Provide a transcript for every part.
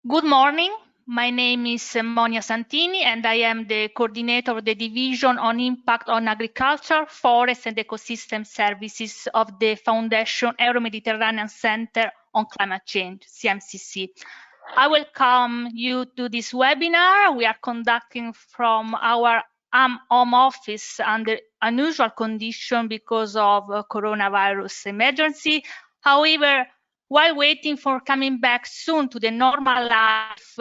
Good morning. My name is Monia Santini, and I am the coordinator of the Division on Impact on Agriculture, Forest and Ecosystem Services of the Foundation Euro-Mediterranean Center on Climate Change, CMCC. I welcome you to this webinar we are conducting from our home office under unusual conditions because of coronavirus emergency. However, while waiting for coming back soon to the normal life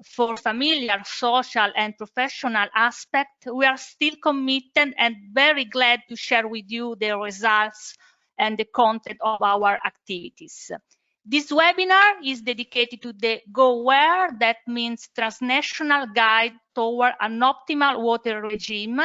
for familiar, social and professional aspect, we are still committed and very glad to share with you the results and the content of our activities. This webinar is dedicated to the GOWARE, that means Transnational Guide Toward an Optimal Water Regime.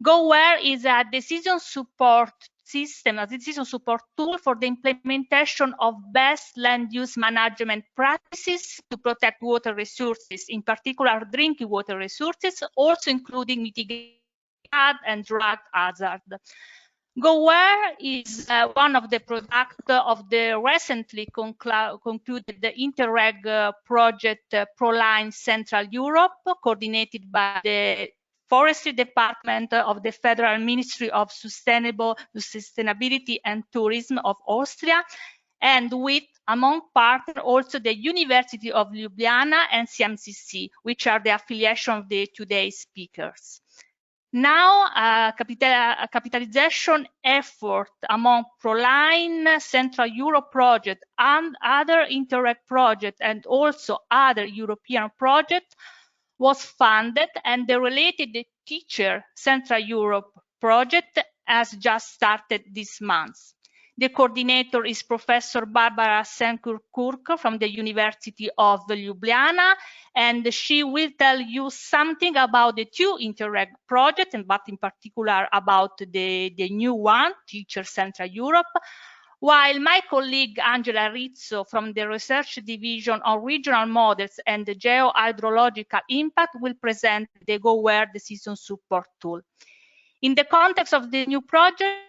GOWARE is a decision support system, a decision support tool for the implementation of best land use management practices to protect water resources, in particular drinking water resources, also including mitigation and drought hazard. GOWARE is one of the products of the recently concluded Interreg project ProLine Central Europe, coordinated by the Forestry Department of the Federal Ministry of Sustainability and Tourism of Austria, and with, among partners, also the University of Ljubljana and CMCC, which are the affiliation of the today's speakers. Now, a capitalization effort among ProLine, Central Europe project, and other Interreg projects, and also other European projects, was funded, and the related Teacher Central Europe project has just started this month. The coordinator is Professor Barbara Curk from the University of Ljubljana, and she will tell you something about the two Interreg projects, but in particular about the new one, Teacher Central Europe, while my colleague Angela Rizzo from the Research Division on Regional Models and the Geohydrological Impact will present the GOWARE Decision Support Tool. In the context of the new project,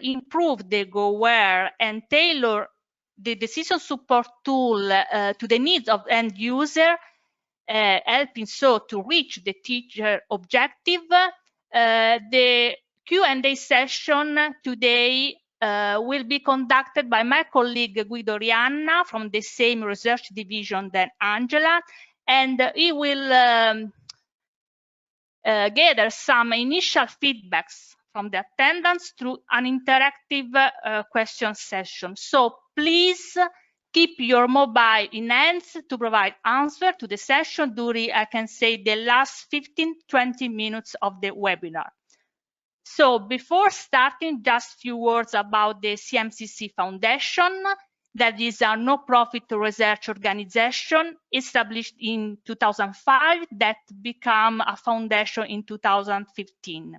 improve the GOWARE and tailor the decision support tool to the needs of end user, helping so to reach the teacher objective. The Q&A session today will be conducted by my colleague Guido Rianna from the same research division than Angela, and he will gather some initial feedbacks from the attendance through an interactive question session. So please keep your mobile in hands to provide answer to the session during, I can say, the last 15-20 minutes of the webinar. So before starting, just a few words about the CMCC Foundation. That is a no-profit research organization established in 2005 that became a foundation in 2015.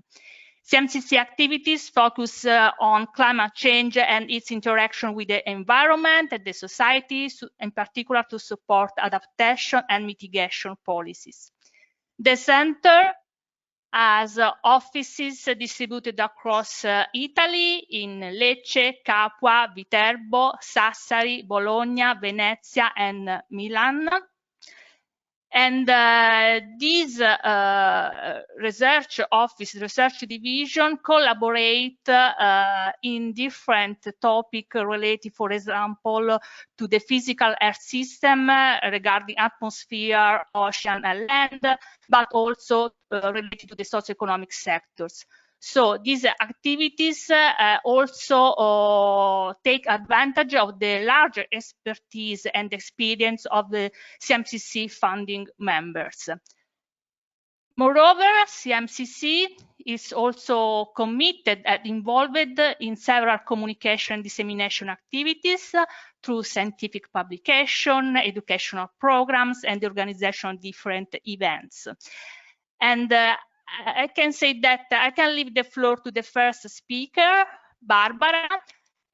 CMCC activities focus on climate change and its interaction with the environment and the society, in particular to support adaptation and mitigation policies. The center has offices distributed across Italy in Lecce, Capua, Viterbo, Sassari, Bologna, Venezia, and Milan. And this research office, research division, collaborate in different topics related, for example, to the physical earth system regarding atmosphere, ocean, and land, but also related to the socioeconomic sectors. So these activities also take advantage of the larger expertise and experience of the CMCC funding members. Moreover, CMCC is also committed and involved in several communication and dissemination activities through scientific publication, educational programs, and the organization of different events. And I can say that I can leave the floor to the first speaker, Barbara,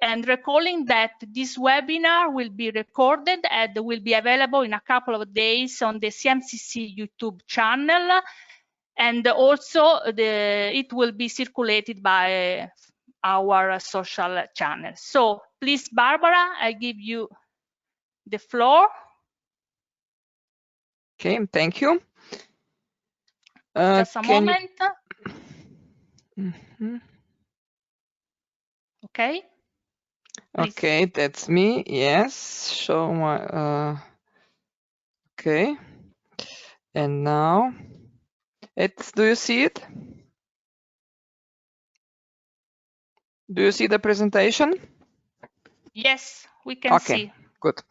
and recalling that this webinar will be recorded and will be available in a couple of days on the CMCC YouTube channel, and also it will be circulated by our social channels. So please, Barbara, I give you the floor. Okay, thank you. Just a moment. Okay. Please. Okay, that's me. Yes, show my. Okay, and now do you see it? Do you see the presentation? Yes, we can see. Okay, good.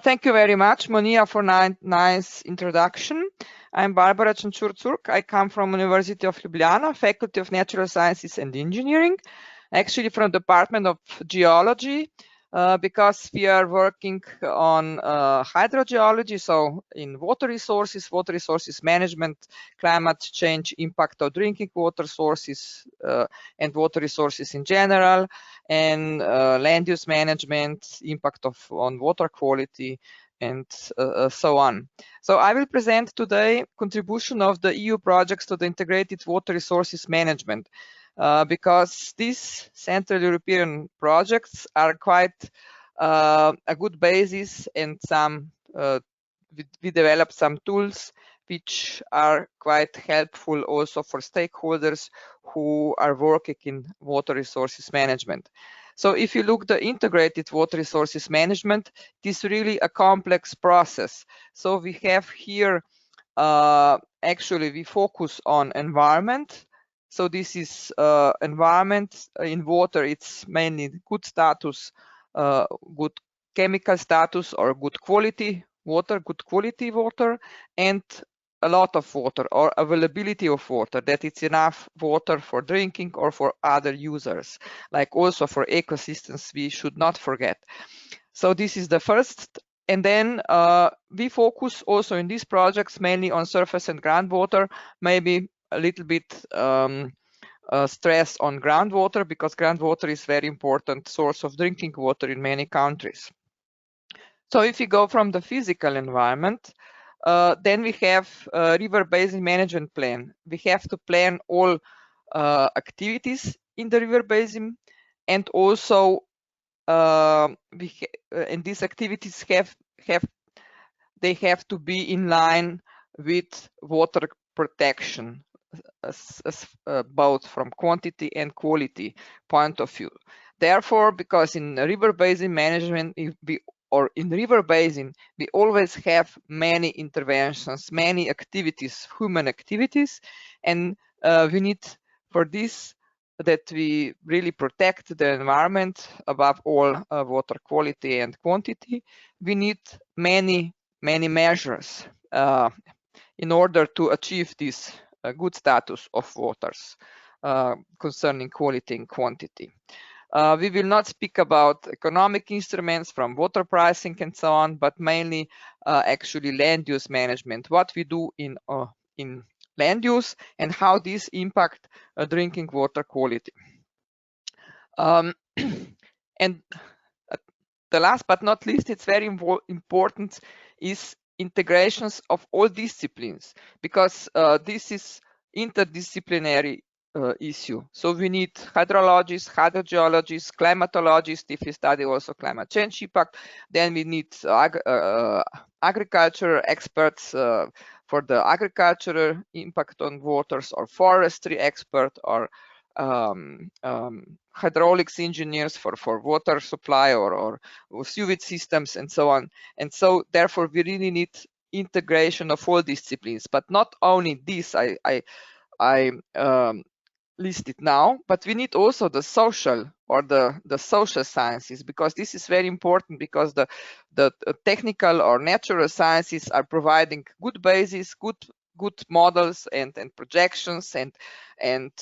Thank you very much, Monia, for nice introduction. I'm Barbara Čenčur. I come from University of Ljubljana, Faculty of Natural Sciences and Engineering, actually from Department of Geology, because we are working on hydrogeology, so in water resources management, climate change, impact of drinking water sources, and water resources in general, and land use management, impact on water quality, and so on. So I will present today contribution of the EU projects to the integrated water resources management, because these Central European projects are quite a good basis, and we developed some tools which are quite helpful also for stakeholders who are working in water resources management. So if you look the integrated water resources management, it is really a complex process. So we have here, actually we focus on environment. So this is environment in water. It's mainly good status, good chemical status, or good quality water, and a lot of water, or availability of water, that it's enough water for drinking or for other users, like also for ecosystems, we should not forget. So this is the first. And then we focus also in these projects mainly on surface and groundwater, maybe a little bit stress on groundwater, because groundwater is very important source of drinking water in many countries. So if you go from the physical environment, then we have a river basin management plan. We have to plan all activities in the river basin, and also and these activities have to be in line with water protection, both from quantity and quality point of view. Therefore, because in river basin management, in river basin, we always have many interventions, many activities, human activities, and we need for this that we really protect the environment above all, water quality and quantity. We need many measures in order to achieve this good status of waters concerning quality and quantity. We will not speak about economic instruments from water pricing and so on, but mainly actually land use management, what we do in land use and how this impact drinking water quality. And the last but not least, it's very important, is integrations of all disciplines, because this is interdisciplinary issue. So we need hydrologists, hydrogeologists, climatologists, if we study also climate change impact. Then we need agriculture experts for the agricultural impact on waters, or forestry expert, or hydraulics engineers for water supply, or sewage systems, and so on. And so therefore we really need integration of all disciplines, but not only this I listed now, but we need also the social, or the social sciences, because this is very important, because the technical or natural sciences are providing good basis, good models and projections and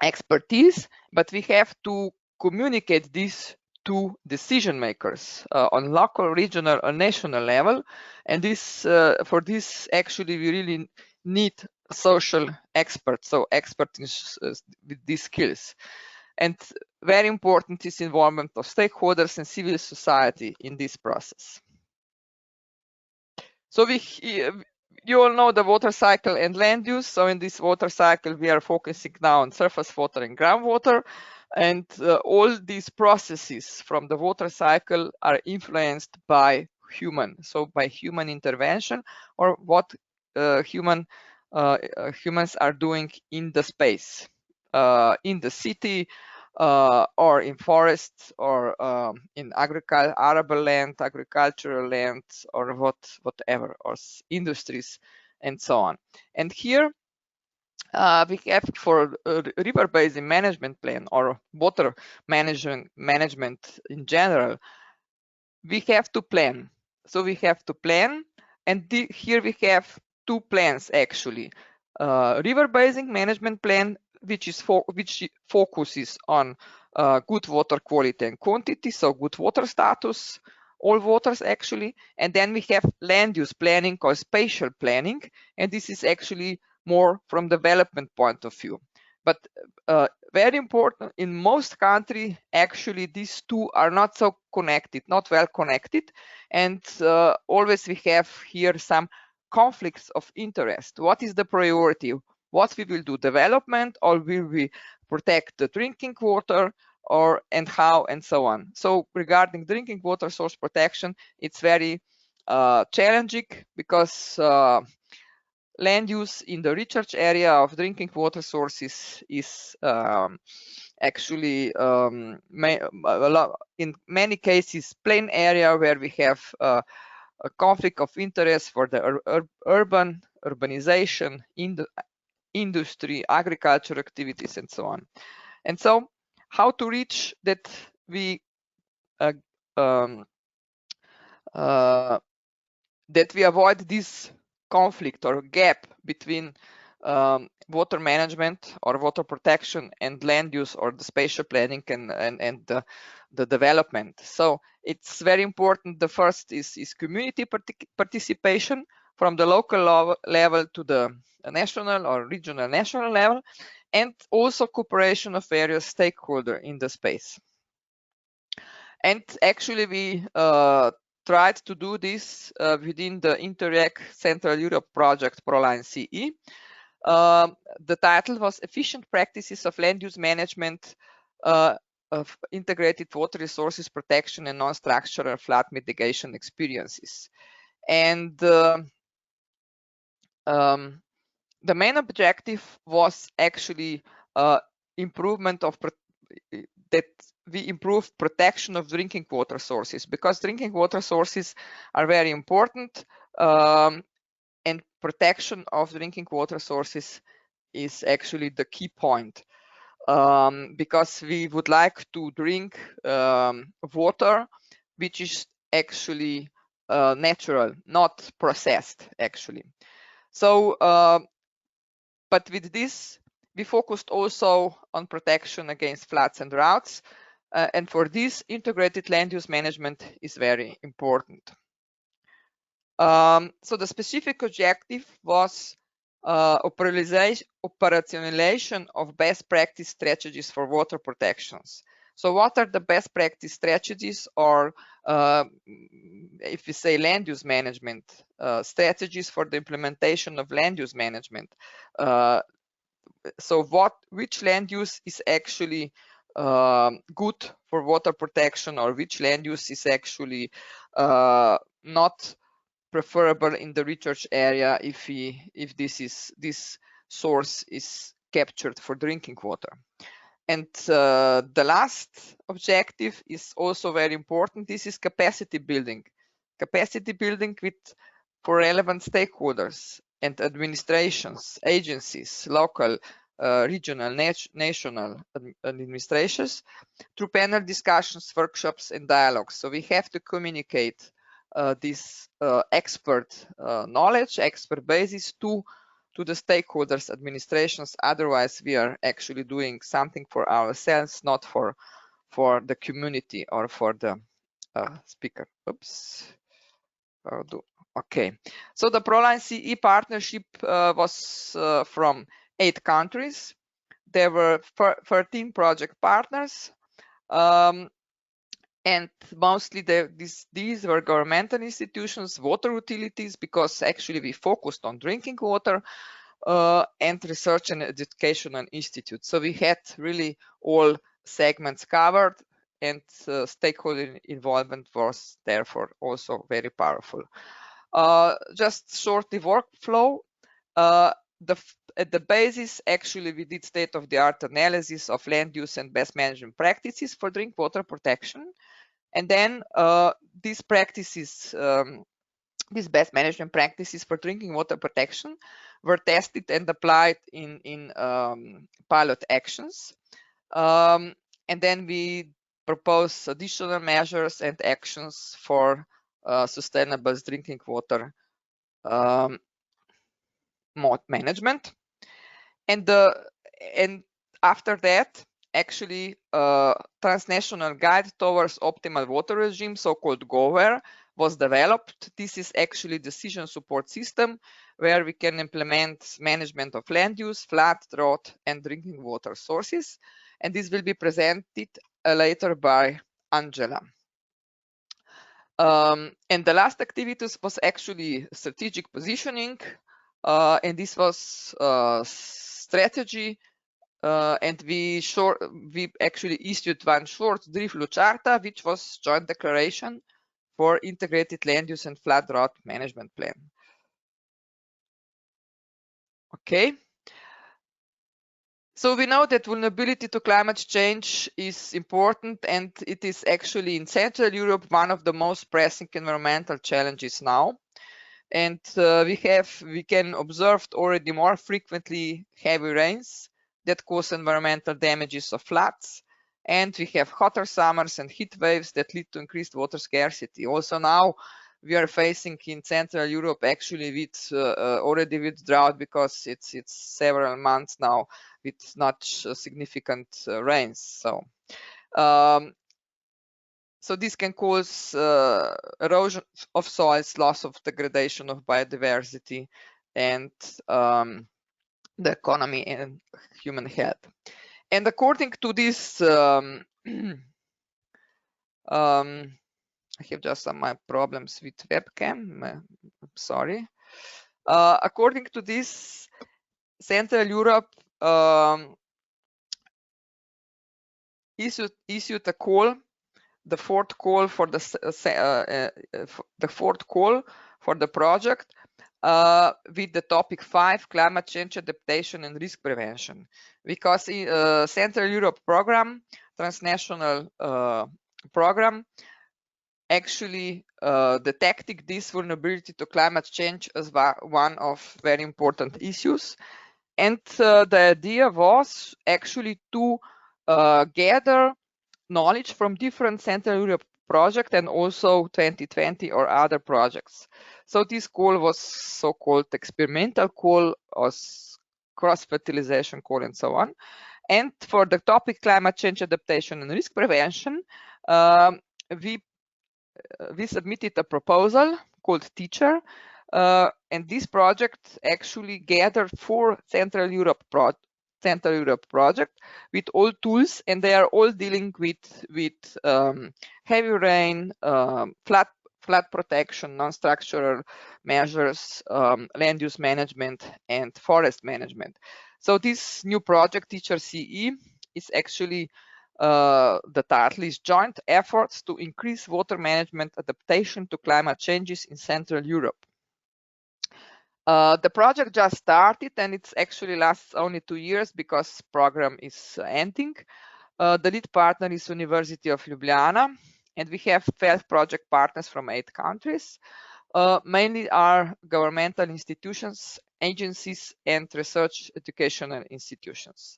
expertise, but we have to communicate this to decision makers on local, regional, or national level. And this for this actually we really need social experts, so experts with these skills. And very important is involvement of stakeholders and civil society in this process. So you all know the water cycle and land use. So in this water cycle, we are focusing now on surface water and groundwater. And all these processes from the water cycle are influenced by human, so by human intervention, or what humans are doing in the space, in the city, or in forests, or in arable land, agricultural land, or whatever, or industries, and so on. And here we have for river basin management plan or water management in general, we have to plan. So we have to plan, and here we have two plans actually. River basin management plan, which focuses on good water quality and quantity, so good water status, all waters actually. And then we have land use planning or spatial planning, and this is actually more from development point of view. But very important, in most countries, actually, these two are not so connected, not well connected. And always we have here some conflicts of interest. What is the priority? What we will do, development, or will we protect the drinking water, and how, and so on. So regarding drinking water source protection, it's very challenging, because land use in the recharge area of drinking water sources is actually in many cases plain area where we have a conflict of interest for the urbanization, in the industry, agriculture activities, and so on. And so how to reach that we avoid this conflict or gap between water management or water protection and land use, or the spatial planning and the development. So it's very important. The first is community participation from the local level to the national or regional national level, and also cooperation of various stakeholders in the space. And actually we tried to do this within the Interreg Central Europe project ProLine CE. The title was Efficient Practices of Land Use Management of Integrated Water Resources Protection and Non-Structural Flood Mitigation Experiences. And the main objective was actually improvement of that we improve protection of drinking water sources, because drinking water sources are very important, and protection of drinking water sources is actually the key point, because we would like to drink water which is actually natural, not processed actually. So but with this we focused also on protection against floods and droughts, and for this integrated land use management is very important. So the specific objective was operationalization of best practice strategies for water protections. So what are the best practice strategies, or if we say land use management, strategies for the implementation of land use management? So which land use is actually good for water protection, or which land use is actually not preferable in the recharge area if this source is captured for drinking water. And the last objective is also very important. This is capacity building for relevant stakeholders and administrations, agencies, local, regional, national administrations, through panel discussions, workshops, and dialogues. So we have to communicate this expert knowledge, expert basis to the stakeholders, administrations. Otherwise, we are actually doing something for ourselves, not for the community or for the speaker. Oops. Okay. So the ProLine CE partnership was from 8 countries. There were 13 project partners. And mostly these were governmental institutions, water utilities, because actually we focused on drinking water, and research and educational institutes. So we had really all segments covered, and stakeholder involvement was therefore also very powerful. Just shortly workflow. At the basis, actually, we did state-of-the-art analysis of land use and best management practices for drinking water protection. And then these practices, these best management practices for drinking water protection were tested and applied in pilot actions. And then we propose additional measures and actions for sustainable drinking water management. And after that, actually, transnational guide towards optimal water regime, so-called GOWARE, was developed. This is actually decision support system where we can implement management of land use, flood, drought, and drinking water sources. And this will be presented later by Angela. And the last activities was actually strategic positioning, and this was strategy. And we actually issued one short brief Charta, which was joint declaration for integrated land use and flood drought management plan. Okay. So we know that vulnerability to climate change is important, and it is actually in Central Europe one of the most pressing environmental challenges now. And we can observe already more frequently heavy rains that cause environmental damages of floods. And we have hotter summers and heat waves that lead to increased water scarcity. Also now we are facing in Central Europe actually with already with drought, because it's several months now with not significant rains. So this can cause erosion of soils, loss of degradation of biodiversity, and the economy and human health. And according to this, I have just some problems with webcam. I'm sorry. According to this, Central Europe issued a call, the fourth call for the project with the topic 5, climate change adaptation and risk prevention, because in Central Europe program, transnational program, actually detecting this vulnerability to climate change as one of very important issues. And the idea was actually to gather knowledge from different Central Europe projects and also 2020 or other projects. So this call was so-called experimental call, or cross-fertilization call, and so on. And for the topic climate change adaptation and risk prevention, we submitted a proposal called Teacher, and this project actually gathered 4 Central Europe project with all tools, and they are all dealing with heavy rain, flood protection, non-structural measures, land use management, and forest management. So this new project, Teacher CE, is actually the title is Joint Efforts to Increase Water Management Adaptation to Climate Changes in Central Europe. The project just started, and it's actually lasts only 2 years because program is ending. The lead partner is University of Ljubljana, and we have 12 project partners from 8 countries. Mainly are governmental institutions, agencies, and research educational institutions.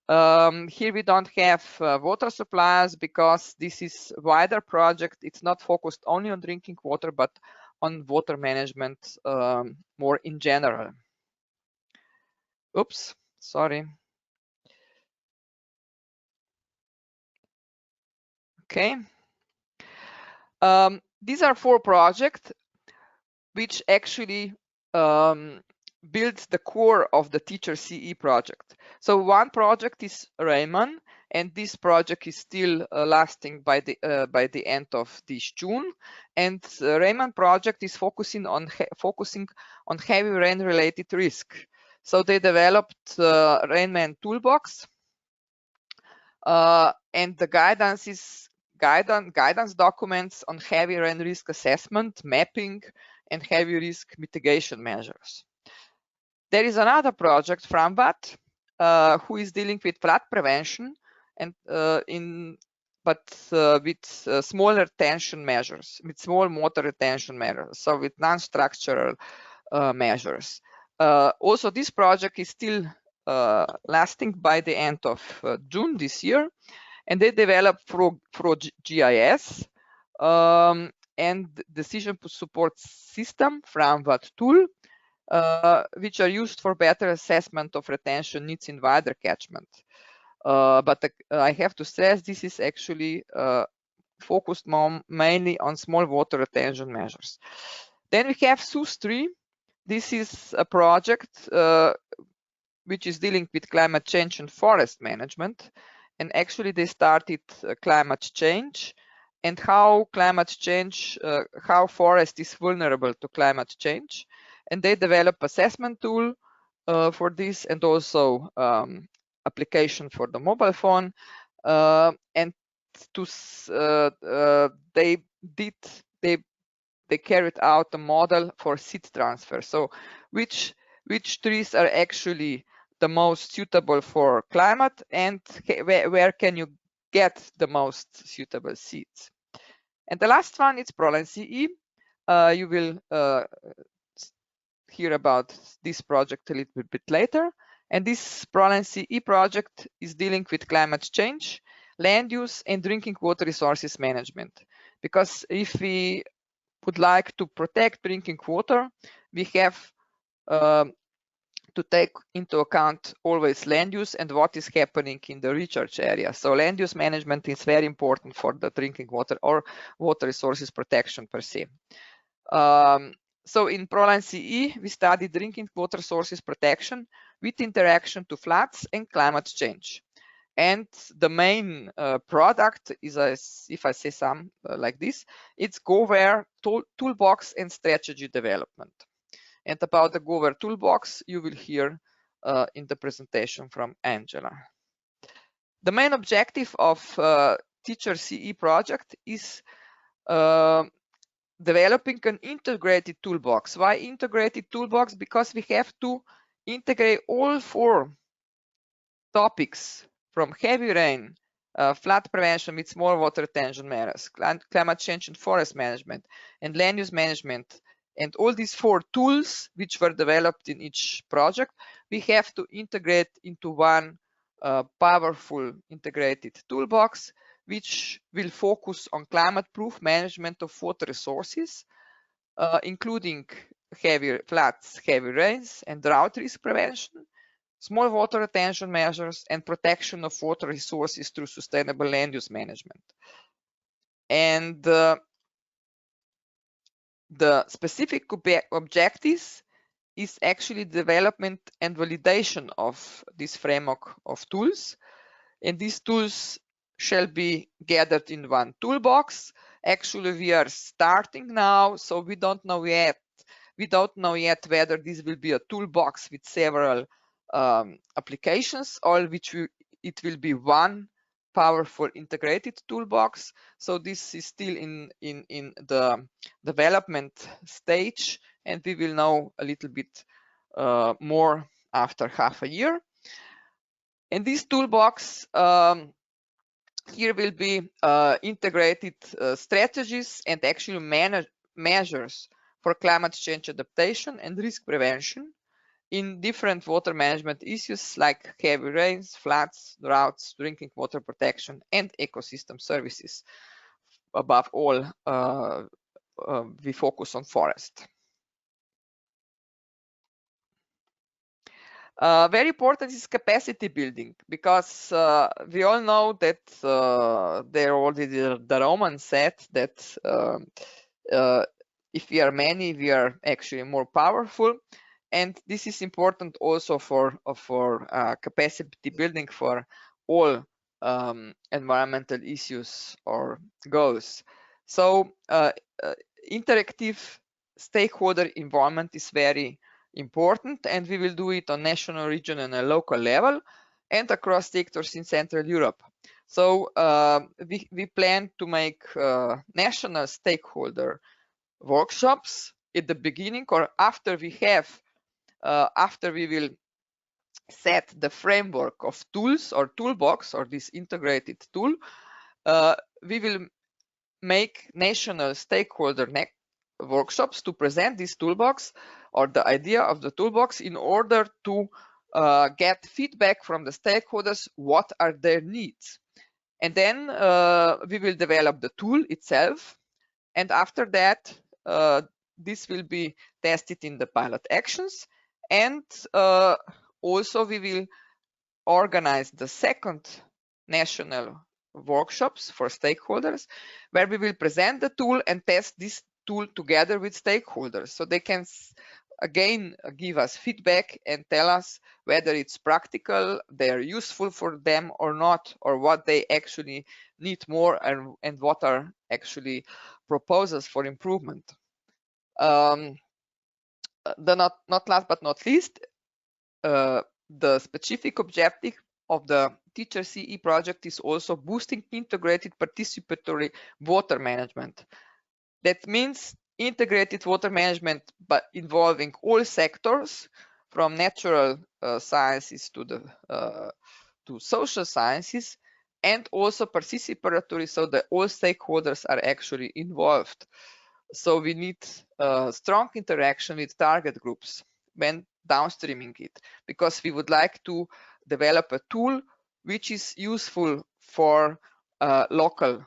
Here we don't have water suppliers because this is a wider project. It's not focused only on drinking water, but on water management more in general. Oops, sorry. Okay. These are 4 projects which actually builds the core of the Teacher CE project. So one project is REMHI, and this project is still lasting by the end of this June. And the REMHI project is focusing on heavy rain related risk. So they developed REMHI toolbox, And the guidance documents on heavy rain risk assessment, mapping, and heavy risk mitigation measures. There is another project from WAT who is dealing with flood prevention and with small retention measures, with small water retention measures, so with non-structural measures. Also, this project is still lasting by the end of June this year, and they developed for GIS and decision support system from WAT tool, which are used for better assessment of retention needs in wider catchment. But I have to stress this is actually focused mainly on small water retention measures. Then we have SUS3. This is a project which is dealing with climate change and forest management. And actually they started climate change and how climate change, how forest is vulnerable to climate change. And they develop assessment tool for this and also application for the mobile phone. And they carried out a model for seed transfer. So which trees are actually the most suitable for climate and where can you get the most suitable seeds. And the last one is ProLine CE. You will hear about this project a little bit later. And this ProLine CE project is dealing with climate change, land use, and drinking water resources management. Because if we would like to protect drinking water, we have to take into account always land use and what is happening in the recharge area. So land use management is very important for the drinking water or water resources protection per se. So in ProLine CE, we study drinking water sources protection with interaction to floods and climate change. And the main product is, if I say some like this, it's GOWARE toolbox and strategy development. And about the GOWARE toolbox, you will hear in the presentation from Angela. The main objective of Teacher CE project is developing an integrated toolbox. Why integrated toolbox? Because we have to integrate all 4 topics from heavy rain, flood prevention with small water retention measures, climate change and forest management, and land use management. And all these 4 tools which were developed in each project, we have to integrate into one powerful integrated toolbox, which will focus on climate-proof management of water resources, including heavy floods, heavy rains, and drought risk prevention, small water retention measures, and protection of water resources through sustainable land use management. And the specific objectives is actually development and validation of this framework of tools. And these tools shall be gathered in one toolbox. Actually, we are starting now, so we don't know yet. We don't know yet whether this will be a toolbox with several applications or it will be one powerful integrated toolbox. So this is still in the development stage, and we will know a little bit more after half a year. And this toolbox here will be integrated strategies and actually measures for climate change adaptation and risk prevention in different water management issues like heavy rains, floods, droughts, drinking water protection, and ecosystem services. Above all, we focus on forest. Very important is capacity building, because we all know that there already the Romans said that if we are many, we are actually more powerful. And this is important also for capacity building for all environmental issues or goals. So interactive stakeholder involvement is very important, and we will do it on national, regional, and a local level, and across sectors in Central Europe. So we plan to make national stakeholder workshops at the beginning or after we have, after we will set the framework of tools or toolbox or this integrated tool, we will make national stakeholder workshops to present this toolbox or the idea of the toolbox in order to get feedback from the stakeholders, what are their needs. And then we will develop the tool itself. And after that, this will be tested in the pilot actions. And also we will organize the second national workshops for stakeholders, where we will present the tool and test this tool together with stakeholders, so they can again give us feedback and tell us whether it's practical, they're useful for them or not, or what they actually need more, and what are actually proposals for improvement. Not last but not least, the specific objective of the Teacher CE project is also boosting integrated participatory water management. That means integrated water management, but involving all sectors, from natural sciences to the to social sciences, and also participatory, so that all stakeholders are actually involved. So we need strong interaction with target groups when downstreaming it, because we would like to develop a tool which is useful for local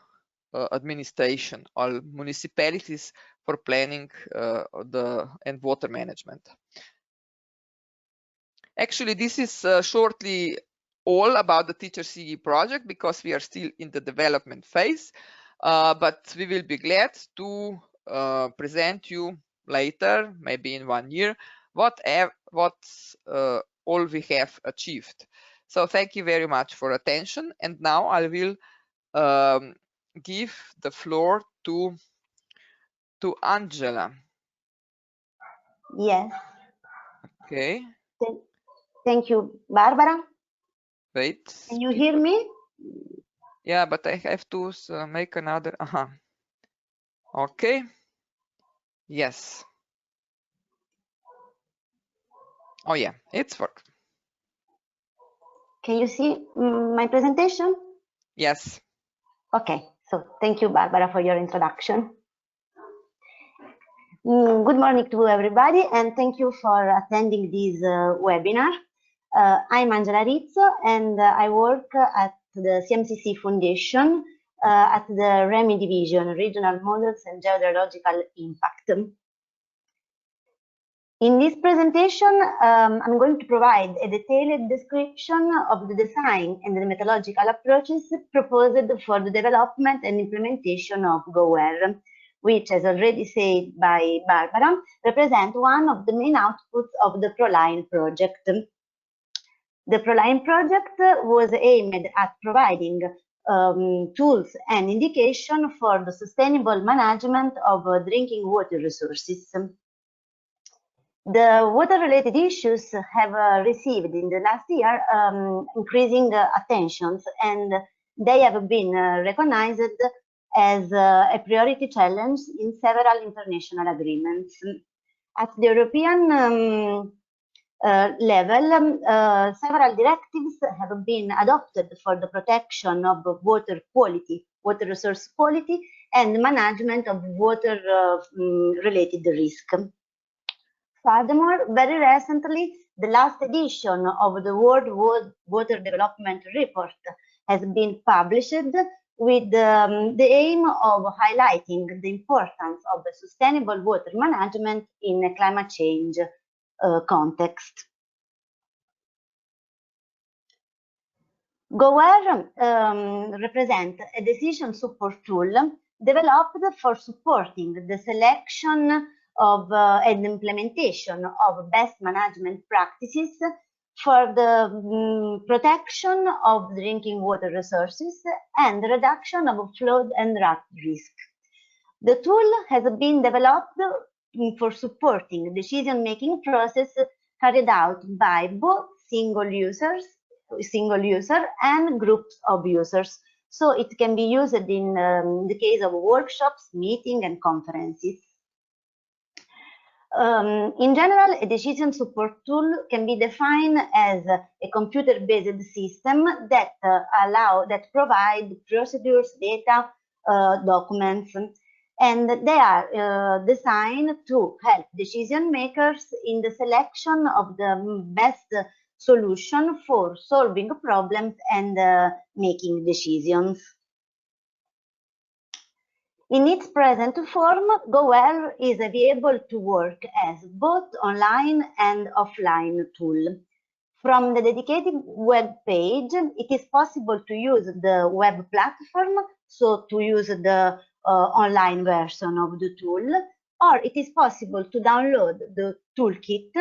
administration or municipalities for planning and water management. Actually, this is shortly all about the Teacher CE project, because we are still in the development phase, but we will be glad to present you later, maybe in 1 year, what all we have achieved. So thank you very much for attention, and now I will give the floor to Angela. Yes. Okay. Thank you, Barbara. Wait. Can you hear me? Yeah, but I have to make another. Okay. Yes. Oh yeah, it's worked. Can you see my presentation? Yes. Okay, so thank you, Barbara, for your introduction. Good morning to everybody, and thank you for attending this webinar. I'm Angela Rizzo, and I work at the CMCC Foundation at the REMHI division, Regional Models and Geological Impact. In this presentation, I'm going to provide a detailed description of the design and the methodological approaches proposed for the development and implementation of GOWARE, which, as already said by Barbara, represent one of the main outputs of the ProLine project. The ProLine project was aimed at providing tools and indication for the sustainable management of drinking water resources. The water-related issues have received in the last year increasing attentions, and they have been recognized as a priority challenge in several international agreements. At the European level, several directives have been adopted for the protection of water quality, water resource quality, and management of water-related risk. Furthermore, very recently, the last edition of the World Water Development Report has been published with the aim of highlighting the importance of sustainable water management in a climate change context. GOWARE represents a decision support tool developed for supporting the selection of and implementation of best management practices for the protection of drinking water resources and the reduction of flood and drought risk. The tool has been developed for supporting decision-making process carried out by both single user and groups of users so it can be used in the case of workshops, meetings, and conferences. In general, a decision support tool can be defined as a computer-based system that provide procedures, data, documents, and they are designed to help decision makers in the selection of the best solution for solving problems and making decisions. In its present form, GOWARE is able to work as both online and offline tool. From the dedicated web page, it is possible to use the web platform, so to use the online version of the tool, or it is possible to download the toolkit,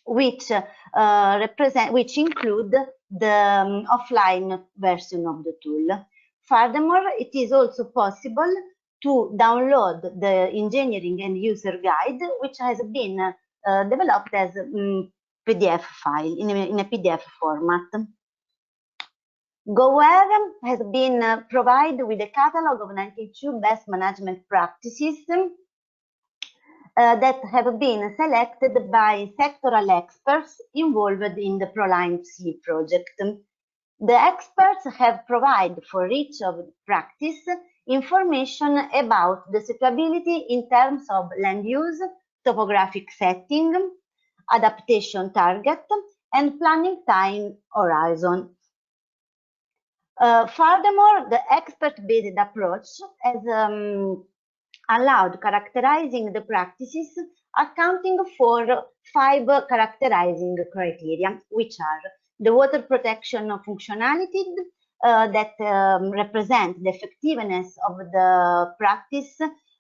which include the offline version of the tool. Furthermore, it is also possible to download the engineering and user guide, which has been developed as a PDF file, in a PDF format. GOWARE has been provided with a catalog of 92 best management practices that have been selected by sectoral experts involved in the ProLine C project. The experts have provided for each of the practice information about the suitability in terms of land use, topographic setting, adaptation target, and planning time horizon. Furthermore, the expert-based approach has allowed characterizing the practices accounting for 5 characterizing criteria, which are the water protection functionality that represent the effectiveness of the practice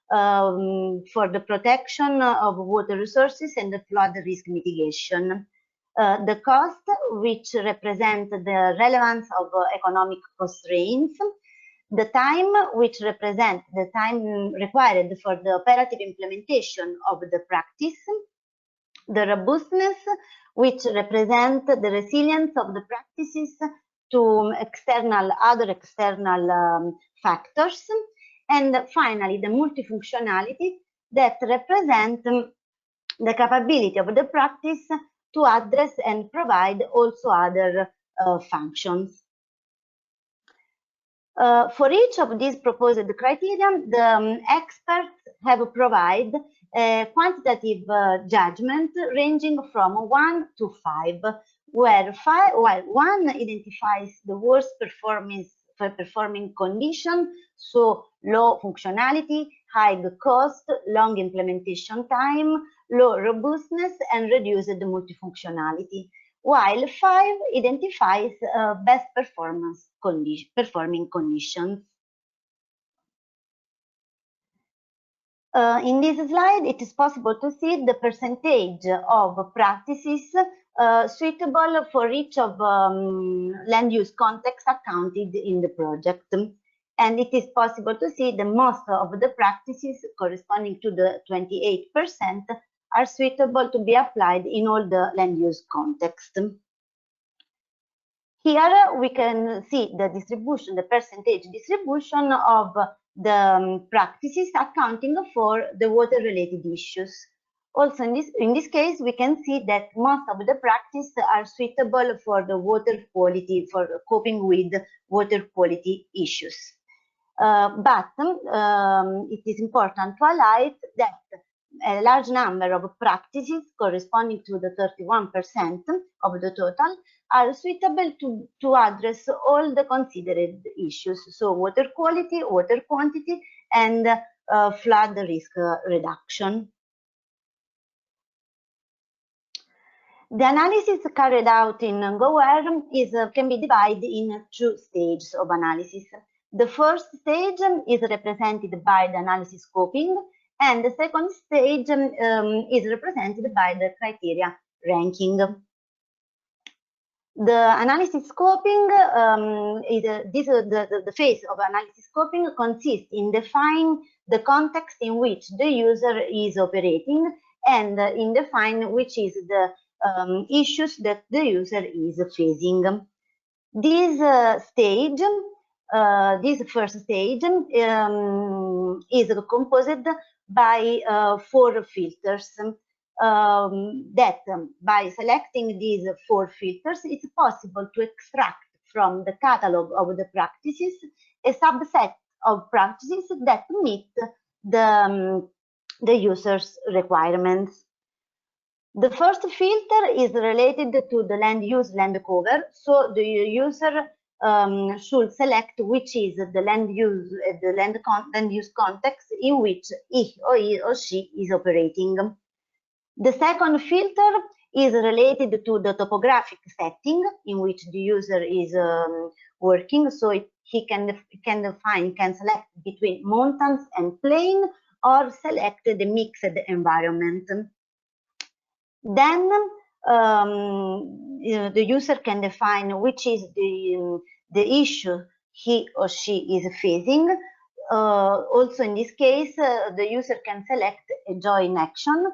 for the protection of water resources and the flood risk mitigation. The cost, which represent the relevance of economic constraints. The time, which represent the time required for the operative implementation of the practice. The robustness, which represent the resilience of the practices to other external factors. And finally, the multifunctionality that represent the capability of the practice to address and provide also other functions. For each of these proposed criteria, the experts have provided a quantitative judgment ranging from 1 to 5, where 1 identifies the worst performing condition, so low functionality, high cost, long implementation time, low robustness, and reduced multifunctionality, while 5 identifies best performing conditions. In this slide, it is possible to see the percentage of practices suitable for each of land use contexts accounted in the project. And it is possible to see that most of the practices, corresponding to the 28%, are suitable to be applied in all the land use contexts. Here we can see the distribution, the percentage distribution of the practices accounting for the water-related issues. Also, in this case, we can see that most of the practices are suitable for the water quality, for coping with water quality issues. But it is important to highlight that a large number of practices, corresponding to the 31% of the total, are suitable to address all the considered issues, so water quality, water quantity, and flood risk reduction. The analysis carried out in GOWARE can be divided in 2 stages of analysis. The first stage is represented by the analysis scoping, and the second stage is represented by the criteria ranking. The analysis scoping the phase of analysis scoping consists in defining the context in which the user is operating and in defining which is the issues that the user is facing. This stage this first stage is composed by 4 filters. That by selecting these 4 filters, it's possible to extract from the catalog of the practices a subset of practices that meet the user's requirements. The first filter is related to the land use, land cover. So the user should select which is the land use, land use context in which he or she is operating. The second filter is related to the topographic setting in which the user is working. So he can select between mountains and plain, or select the mixed environment. Then the user can define which is the issue he or she is facing. Also in this case, the user can select a join action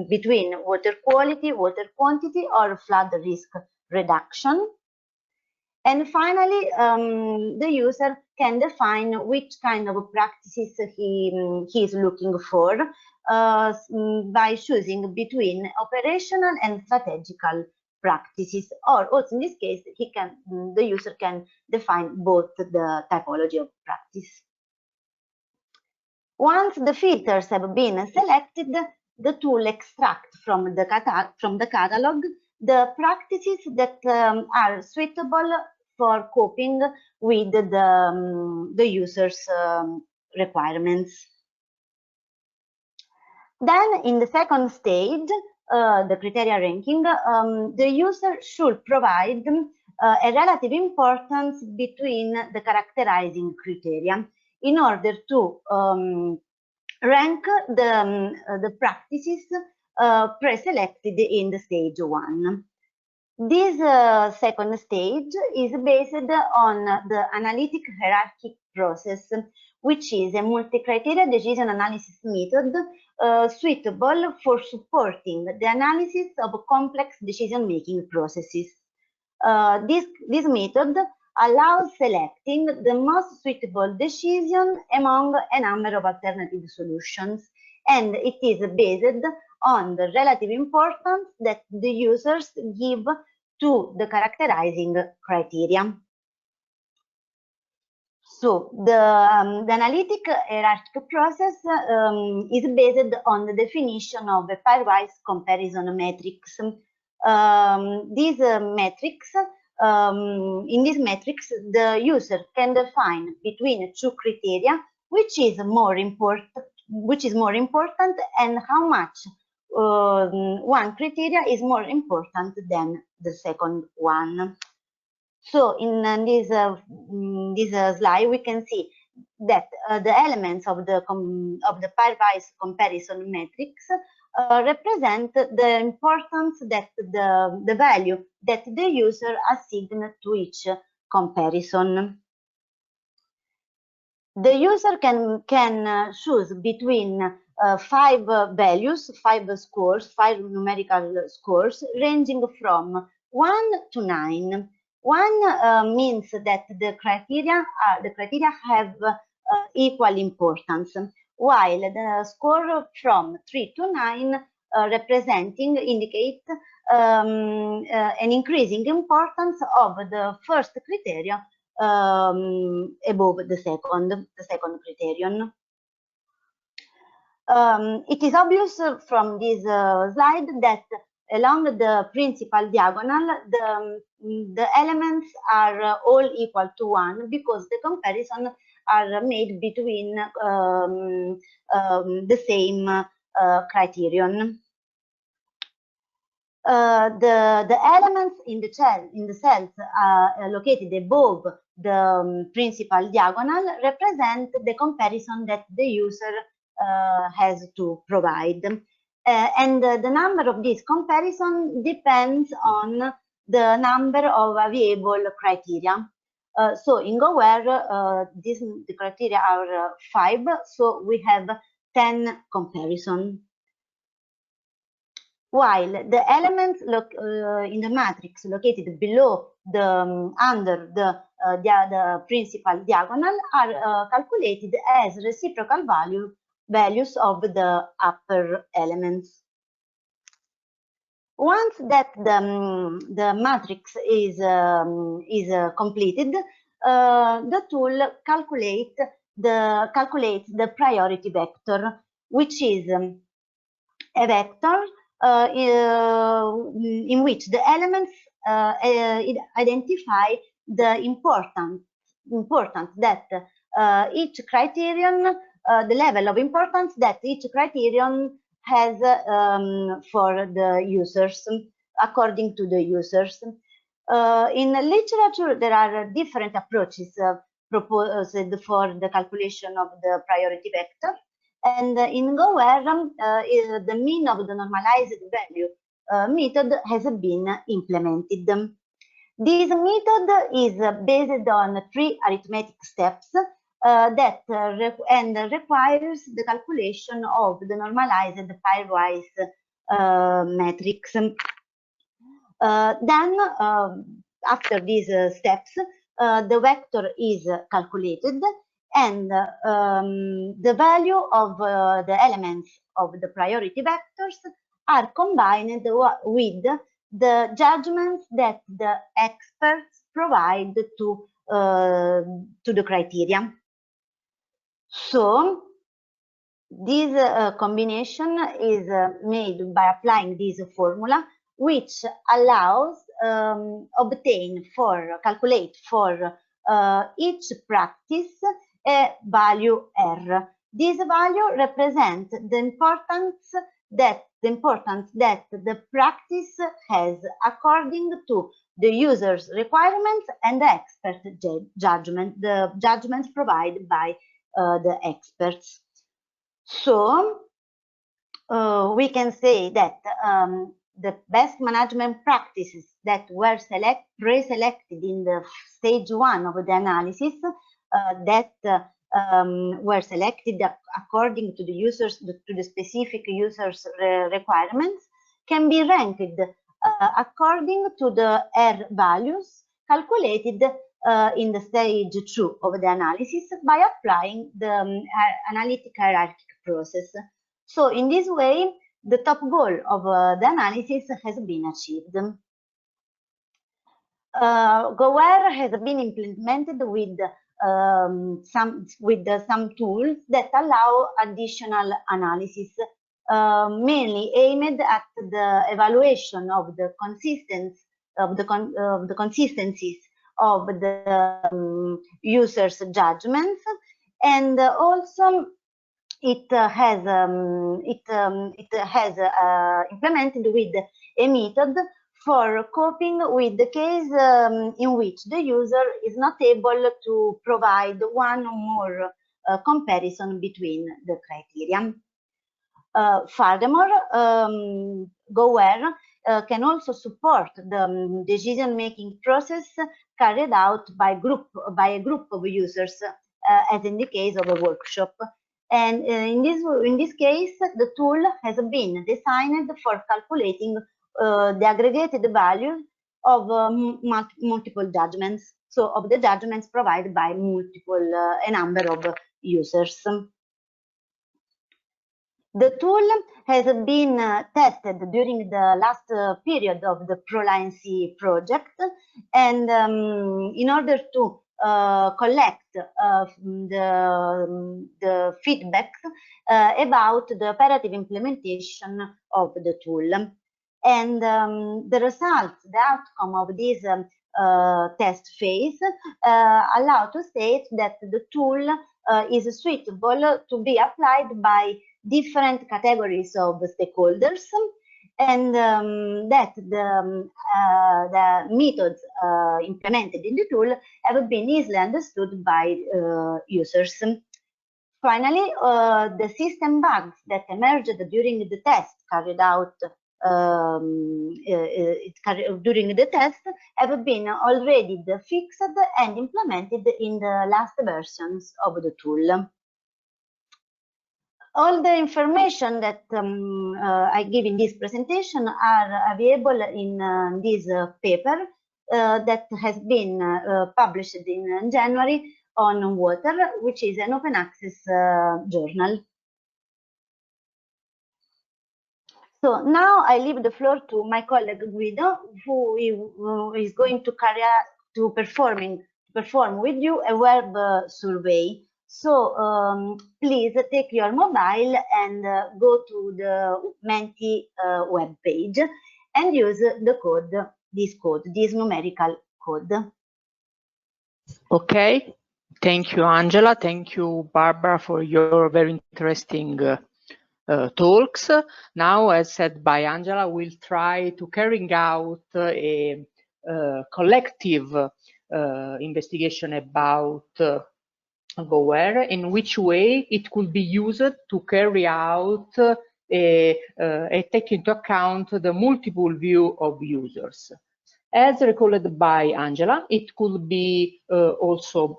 between water quality, water quantity, or flood risk reduction. And finally, the user can define which kind of practices he is looking for by choosing between operational and strategical practices, or also in this case, the user can define both the typology of practice. Once the filters have been selected, the tool extracts from the catalog the practices that are suitable for coping with the user's requirements. Then, in the second stage, the criteria ranking, the user should provide a relative importance between the characterizing criteria in order to rank the practices pre-selected in the stage 1. This second stage is based on the analytic hierarchic process, which is a multi-criteria decision analysis method suitable for supporting the analysis of complex decision-making processes. This method allows selecting the most suitable decision among a number of alternative solutions, and it is based on the relative importance that the users give to the characterizing criteria. So the analytic hierarchical process is based on the definition of a pairwise comparison matrix. These metrics, in these metrics, the user can define between 2 criteria which is more important, and how much one criteria is more important than the second one. So in this slide, we can see that the elements of the pairwise comparison matrix represent the importance that the value that the user assigned to each comparison. The user can choose between 5 values, 5 scores, 5 numerical scores, ranging from 1 to 9. 1 means that the criteria have equal importance, while the score from 3 to 9 indicate an increasing importance of the first criteria above the second criterion. It is obvious from this slide that along the principal diagonal, the elements are all equal to 1 because the comparisons are made between the same criterion. The elements in the cells located above the principal diagonal represent the comparison that the user has to provide. And the number of this comparison depends on the number of available criteria. So in GOWARE, the criteria are 5, so we have 10 comparisons. while the elements in the matrix located below the under the principal diagonal are calculated as reciprocal values of the upper elements. Once that the matrix is completed, the tool calculates the priority vector, which is a vector in which the elements identify the importance that each criterion, the level of importance that each criterion has for the users, according to the users. In literature, there are different approaches proposed for the calculation of the priority vector. And in GOWARE, the mean of the normalized value method has been implemented. This method is based on 3 arithmetic steps that requires the calculation of the normalized pairwise matrix. Then, after these steps, the vector is calculated, and the value of the elements of the priority vectors are combined with the judgments that the experts provide to the criteria. So this combination is made by applying this formula, which allows calculate for each practice a value R. This value represents the importance that the practice has according to the user's requirements and the expert judgment, the judgments provided by the experts. So we can say that the best management practices that were pre-selected in the stage 1 of the analysis were selected according to the users, to the specific users' requirements, can be ranked according to the R values calculated in the stage 2 of the analysis by applying the analytic hierarchic process. So in this way, the top goal of the analysis has been achieved. GOWARE has been implemented with some tools that allow additional analysis, mainly aimed at the evaluation of the consistencies of the users' judgments, and also it has implemented with a method for coping with the case in which the user is not able to provide one or more comparison between the criteria. Furthermore, GOWARE can also support the decision-making process carried out by a group of users, as in the case of a workshop. And in this case, the tool has been designed for calculating the aggregated value of multiple judgments, so of the judgments provided by a number of users. The tool has been tested during the last period of the ProLine-C project, and in order to collect the feedback about the operative implementation of the tool. And the results, the outcome of this test phase allow to state that the tool is suitable to be applied by different categories of stakeholders, and that the methods implemented in the tool have been easily understood by users. Finally, the system bugs that emerged during the test have been already fixed and implemented in the last versions of the tool. All the information that I give in this presentation are available in this paper that has been published in January on water, which is an open access journal. So now I leave the floor to my colleague Guido, who is going to perform with you a web survey. So please take your mobile and go to the Menti web page and use the code, this numerical code. Okay, thank you, Angela. Thank you, Barbara, for your very interesting talks. Now, as said by Angela, we'll try to carry out a collective investigation about GOWARE, in which way it could be used to carry out a take into account the multiple view of users. As recalled by Angela, it could be also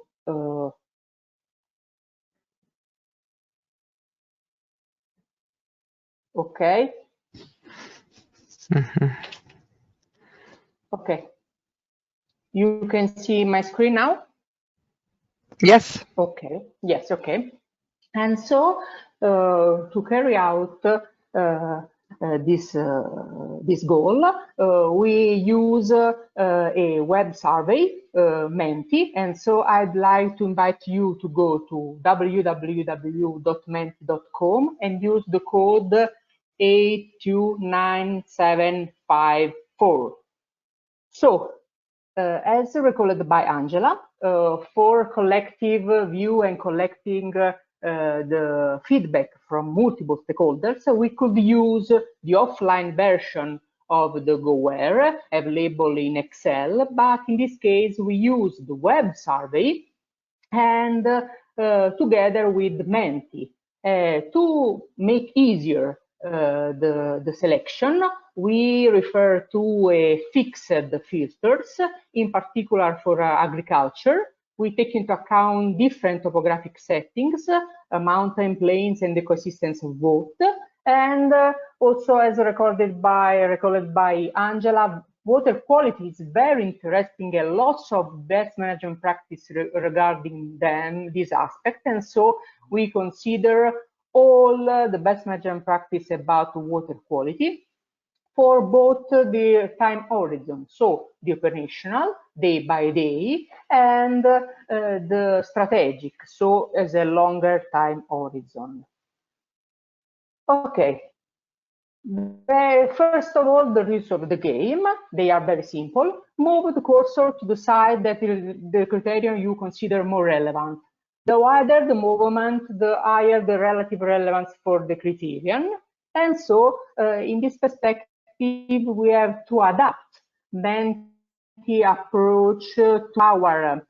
okay. Okay. You can see my screen now? Yes. Okay. Yes, okay. And so to carry out this goal, we use a web survey, Menti, and so I'd like to invite you to go to www.menti.com and use the code 829754. So, as recalled by Angela, for collective view and collecting the feedback from multiple stakeholders, we could use the offline version of the GOWARE available in Excel, but in this case we use the web survey and together with Menti. To make easier the selection, we refer to a fixed filters, in particular for agriculture. We take into account different topographic settings, mountain, plains, and ecosystems of both. And also, as recalled by Angela, water quality is very interesting, and lots of best management practice regarding this aspect. And so we consider all the best management practice about water quality for both the time horizon, so the operational, day by day, and the strategic, so as a longer time horizon. Okay. First of all, the rules of the game, they are very simple. Move the cursor to the side that the criterion you consider more relevant. The wider the movement, the higher the relative relevance for the criterion. And so, in this perspective, we have to adapt Menti approach to our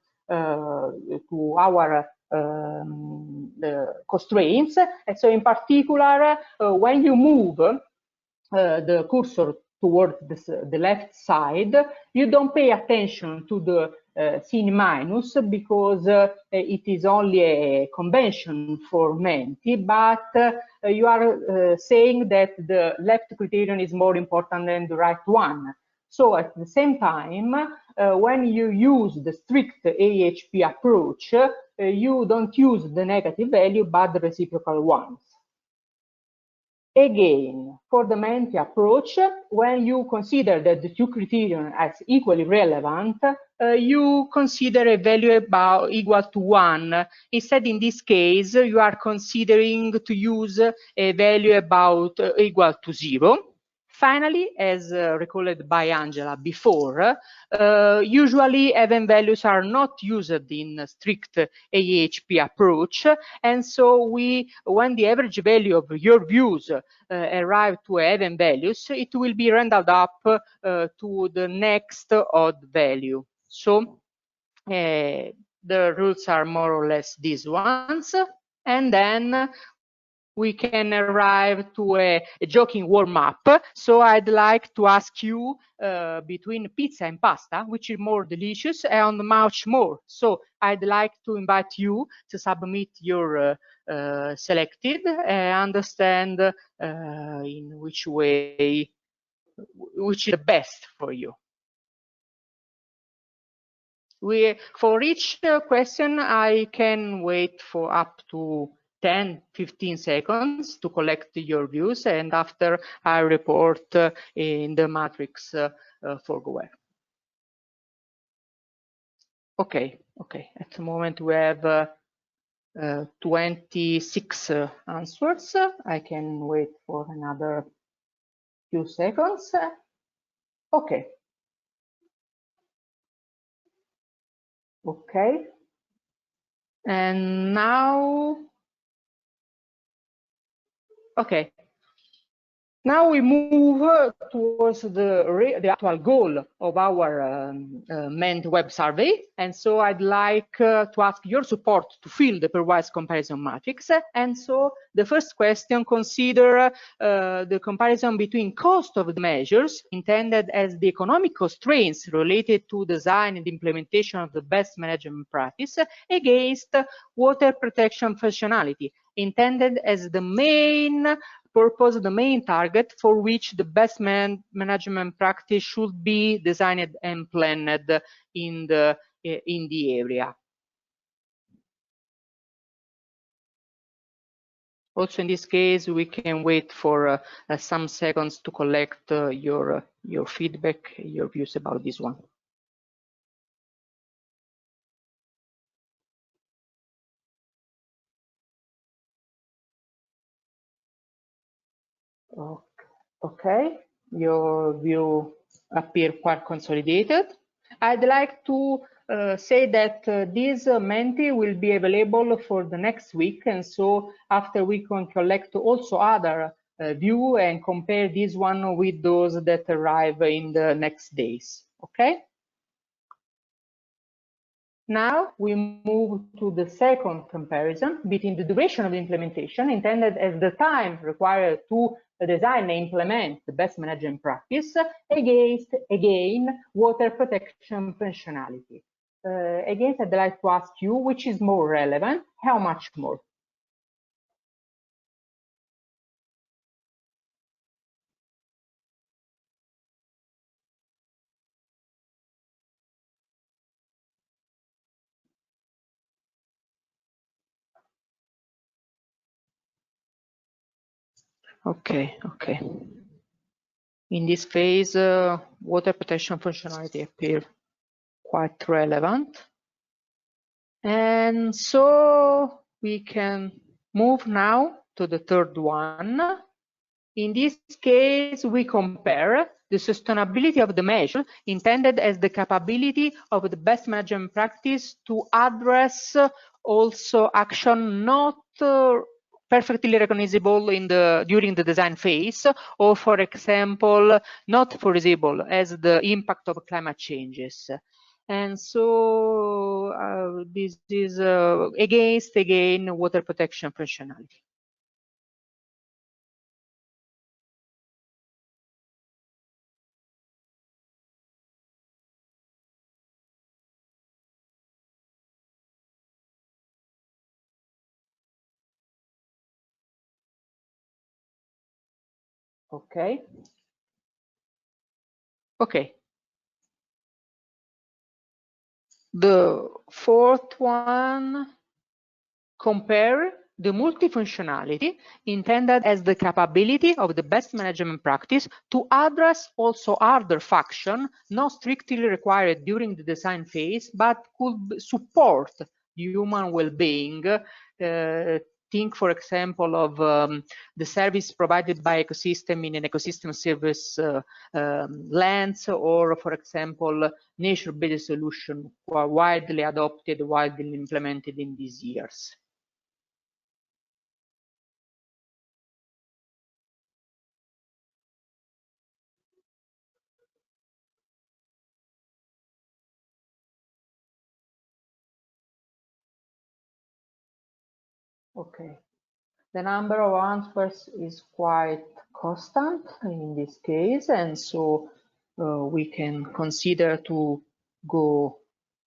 constraints. And so, in particular, when you move the cursor towards the left side, you don't pay attention to the sin minus because it is only a convention for Menti, but you are saying that the left criterion is more important than the right one. So at the same time, when you use the strict AHP approach, you don't use the negative value, but the reciprocal ones. Again, for the Menti approach, when you consider that the two criterion as equally relevant, you consider a value about equal to 1. Instead, in this case, you are considering to use a value about equal to 0. Finally, as recalled by Angela before, usually even values are not used in a strict AHP approach, and so when the average value of your views arrive to even values, it will be rounded up to the next odd value. So the rules are more or less these ones, and then we can arrive to a joking warm-up. So I'd like to ask you between pizza and pasta, which is more delicious and much more. So I'd like to invite you to submit your selected and understand in which way, which is the best for you. For each question, I can wait for up to 10-15 seconds to collect your views, and after I report in the matrix for GOWARE. Okay. At the moment we have 26 answers. I can wait for another few seconds. Okay. And now, okay. Now we move towards the actual goal of our manned web survey. And so I'd like to ask your support to fill the pairwise comparison matrix. And so the first question, consider the comparison between cost of the measures intended as the economic constraints related to design and implementation of the best management practice against water protection functionality intended as the main purpose, the main target for which the best management practice should be designed and planned in the area. Also, in this case, we can wait for some seconds to collect your feedback, your views about this one. Okay, your view appear quite consolidated. I'd like to say that this Menti will be available for the next week, and so after we can collect also other view and compare this one with those that arrive in the next days. Okay. Now we move to the second comparison between the duration of the implementation intended as the time required to design and implement the best management practice against, again, water protection functionality. Again, I'd like to ask you which is more relevant, how much more? Okay. In this phase, water protection functionality appear quite relevant. And so we can move now to the third one. In this case, we compare the sustainability of the measure intended as the capability of the best management practice to address also action not perfectly recognizable during the design phase, or for example, not foreseeable as the impact of climate changes. And so this is against, again, water protection functionality. Okay. The fourth one, compare the multifunctionality intended as the capability of the best management practice to address also other functions not strictly required during the design phase, but could support human well-being. Think, for example, of the service provided by ecosystem in an ecosystem service lens, or, for example, nature-based solution widely adopted, widely implemented in these years. Okay. the number of answers is quite constant in this case, and so we can consider to go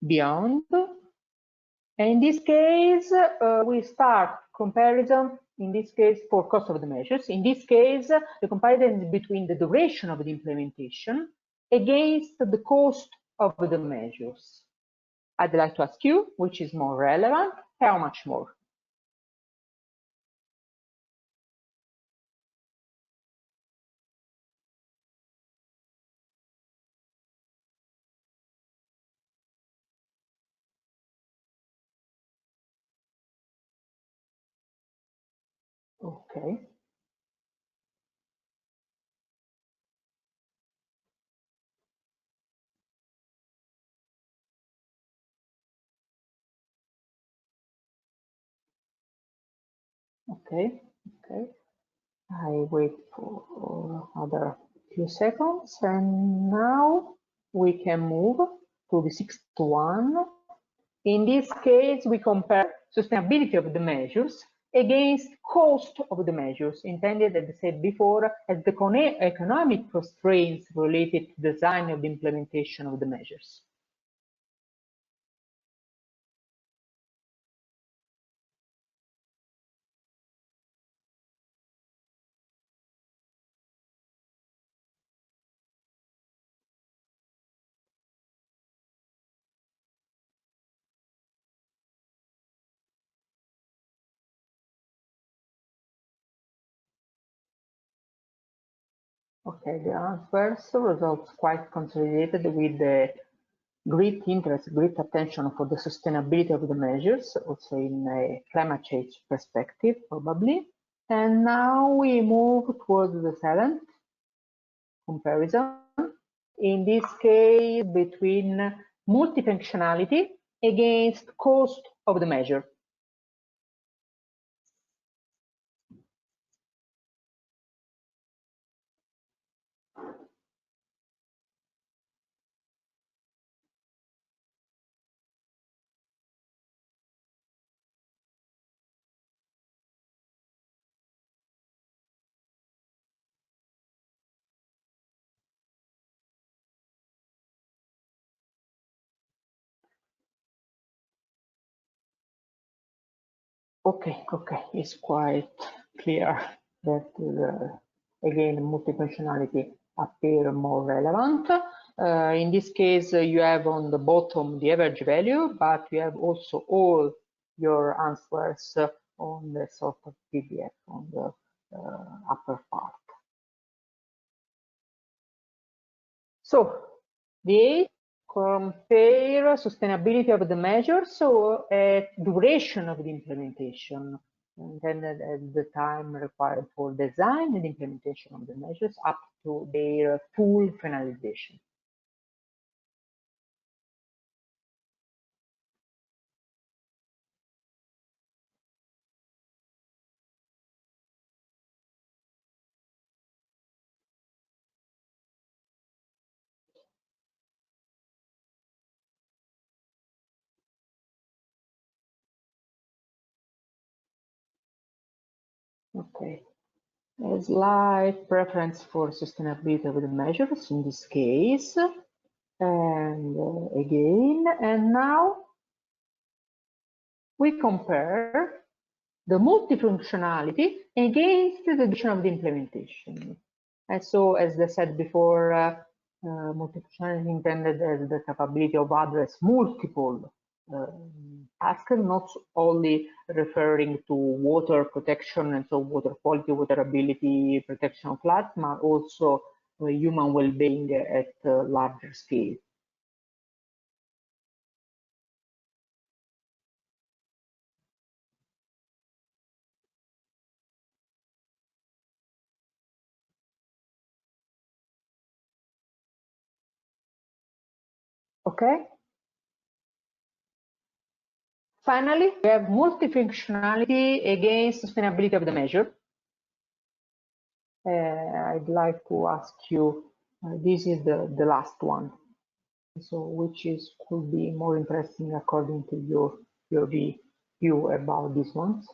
beyond. And in this case, we start comparison, in this case, for cost of the measures. In this case, the comparison is between the duration of the implementation against the cost of the measures. I'd like to ask you, which is more relevant, how much more? Okay. Okay, okay. I wait for another few seconds, and now we can move to the sixth one. In this case, we compare sustainability of the measures against cost of the measures, intended, as I said before, as the economic constraints related to design of the implementation of the measures. Okay, the answers results quite consolidated with the great interest, great attention for the sustainability of the measures, also in a climate change perspective, probably. And now we move towards the seventh comparison. In this case, between multifunctionality against cost of the measure. Okay, it's quite clear that again, multifunctionality appear more relevant. In this case, you have on the bottom the average value, but you have also all your answers on the sort of PDF on the upper part. So the compare sustainability of the measures, so duration of the implementation, intended as the time required for design and implementation of the measures up to their full finalization. Okay, a slight preference for sustainability of the measures in this case, and again, and now we compare the multifunctionality against the duration of the implementation. And so, as I said before, multifunctionality intended as the capability of address multiple tasks, not only referring to water protection and so water quality, water ability, protection of floods, but also human well-being at a larger scale. Okay. Finally, we have multifunctionality against sustainability of the measure. I'd like to ask you, this is the last one, so which is could be more interesting according to your view about these ones.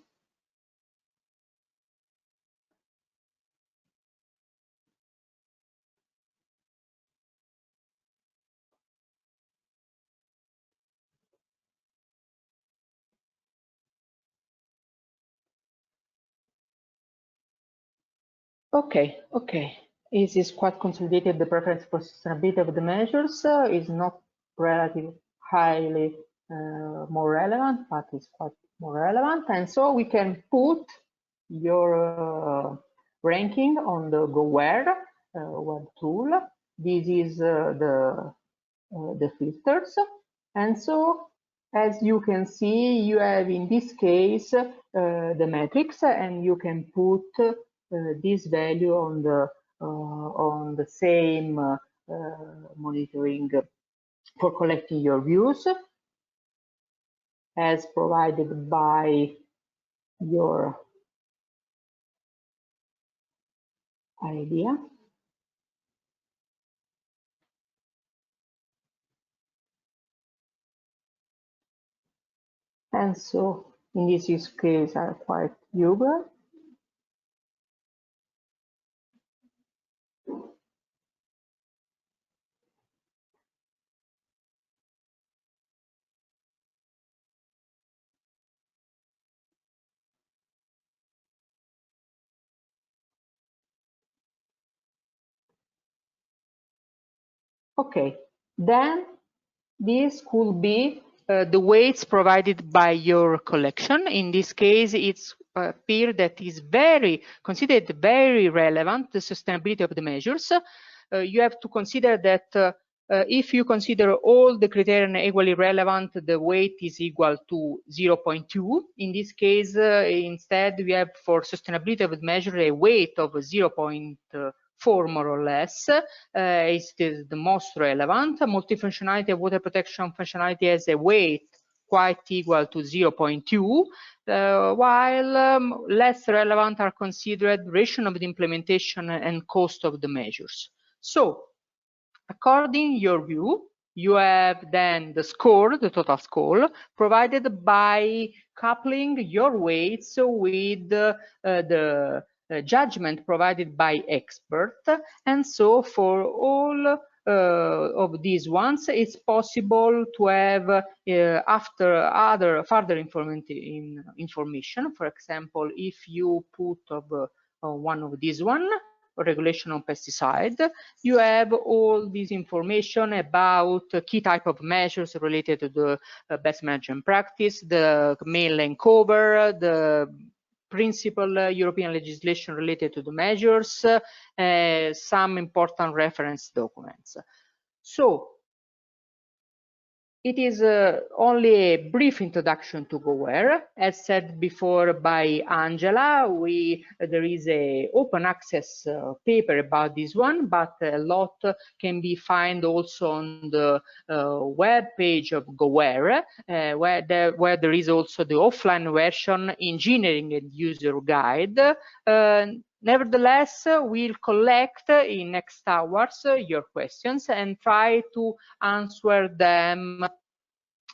Okay. This is quite consolidated. The preference for sustainability of the measures is not relatively highly more relevant, but it's quite more relevant. And so we can put your ranking on the GOWARE web tool. This is the filters. And so, as you can see, you have in this case the metrics, and you can put this value on the same monitoring for collecting your views as provided by your idea. And so in this use case are quite useful. Okay, then this could be the weights provided by your collection. In this case, it's appear that is considered very relevant, the sustainability of the measures. You have to consider that if you consider all the criteria equally relevant, the weight is equal to 0.2. In this case, instead, we have for sustainability of the measure a weight of 0.4 more or less. Is the most relevant. Multifunctionality of water protection functionality has a weight quite equal to 0.2, while less relevant are considered duration of the implementation and cost of the measures. So, according to your view, you have then the score, the total score, provided by coupling your weights with the judgment provided by expert. And so for all of these ones, it's possible to have after other further information. For example, if you put one of these one, regulation on pesticide, you have all this information about key type of measures related to the best management practice, the main and cover, the principal European legislation related to the measures, some important reference documents. So it is only a brief introduction to GOWARE. As said before by Angela, there is an open access paper about this one, but a lot can be found also on the web page of GOWARE, where there is also the offline version, engineering and user guide. Nevertheless, we'll collect in next hours your questions and try to answer them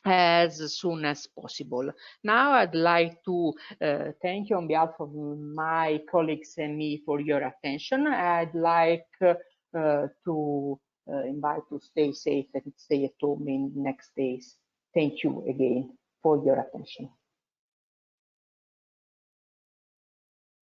as soon as possible. Now I'd like to thank you on behalf of my colleagues and me for your attention. I'd like to invite to stay safe and stay at home in next days. Thank you again for your attention.